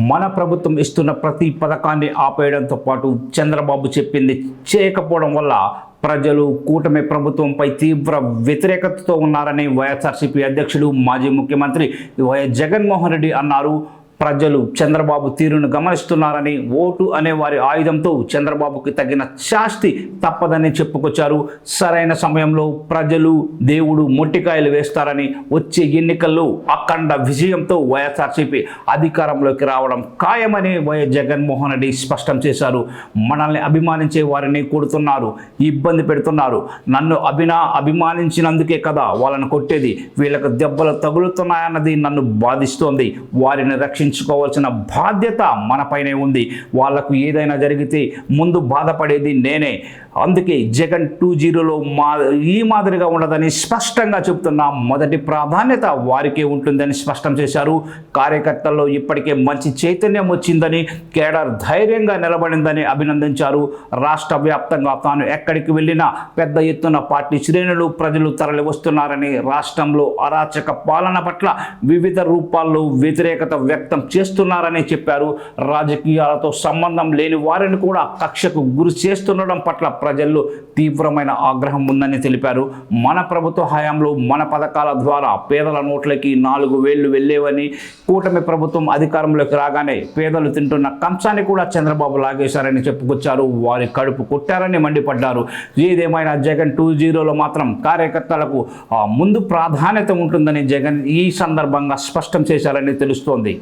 మన ప్రభుత్వం ఇస్తున్న ప్రతి పథకాన్ని ఆపేయడంతో పాటు చంద్రబాబు చెప్పింది చేయకపోవడం వల్ల ప్రజలు కూటమి ప్రభుత్వంపై తీవ్ర వ్యతిరేకతతో ఉన్నారని వైఎస్ఆర్సీపీ అధ్యక్షుడు మాజీ ముఖ్యమంత్రి వైఎస్ జగన్మోహన్ రెడ్డి అన్నారు. ప్రజలు చంద్రబాబు తీరును గమనిస్తున్నారని, ఓటు అనే వారి ఆయుధంతో చంద్రబాబుకి తగిన శాస్తి తప్పదని చెప్పుకొచ్చారు. సరైన సమయంలో ప్రజలు దేవుడు మొట్టికాయలు వేస్తారని, వచ్చే ఎన్నికల్లో అఖండ విజయంతో వైఎస్ఆర్సీపీ అధికారంలోకి రావడం ఖాయమని వైఎస్ జగన్మోహన్ రెడ్డి స్పష్టం చేశారు. మనల్ని అభిమానించే వారిని కొడుతున్నారు, ఇబ్బంది పెడుతున్నారు. నన్ను అభిమానించినందుకే కదా వాళ్ళని కొట్టేది. వీళ్ళకు దెబ్బలు తగులుతున్నాయన్నది నన్ను బాధిస్తోంది. వారిని రక్షించుకోవాల్సిన బాధ్యత మనపైనే ఉంది. వాళ్లకు ఏదైనా జరిగితే ముందు బాధపడేది నేనే. అందుకే జగన్ 2.0లో ఈ మాదిరిగా ఉండదని స్పష్టంగా చెబుతున్నా. మొదటి ప్రాధాన్యత వారికే ఉంటుందని స్పష్టం చేశారు. కార్యకర్తల్లో ఇప్పటికే మంచి చైతన్యం వచ్చిందని, కేడర్ ధైర్యంగా నిలబడిందని అభినందించారు. రాష్ట్ర వ్యాప్తంగా తాను ఎక్కడికి వెళ్ళినా పెద్ద ఎత్తున పార్టీ శ్రేణులు ప్రజలు తరలి వస్తున్నారని, రాష్ట్రంలో అరాచక పాలన పట్ల వివిధ రూపాల్లో వ్యతిరేకత వ్యక్తం చేస్తున్నారని చెప్పారు. రాజకీయాలతో సంబంధం లేని వారిని కూడా కక్షకు గురి చేస్తుండడం పట్ల ప్రజల్లో తీవ్రమైన ఆగ్రహం ఉందని తెలిపారు. మన ప్రభుత్వ హయాంలో మన పథకాల ద్వారా పేదల నోట్లకి 4,000 వెళ్ళేవని, కూటమి ప్రభుత్వం అధికారంలోకి రాగానే పేదలు తింటున్న కంచాన్ని కూడా చంద్రబాబు లాగేశారని చెప్పుకొచ్చారు. వారి కడుపు కొట్టారని మండిపడ్డారు. ఏదేమైనా జగన్ 2.0లో మాత్రం కార్యకర్తలకు ముందు ప్రాధాన్యత ఉంటుందని జగన్ ఈ సందర్భంగా స్పష్టం చేశారని తెలుస్తోంది.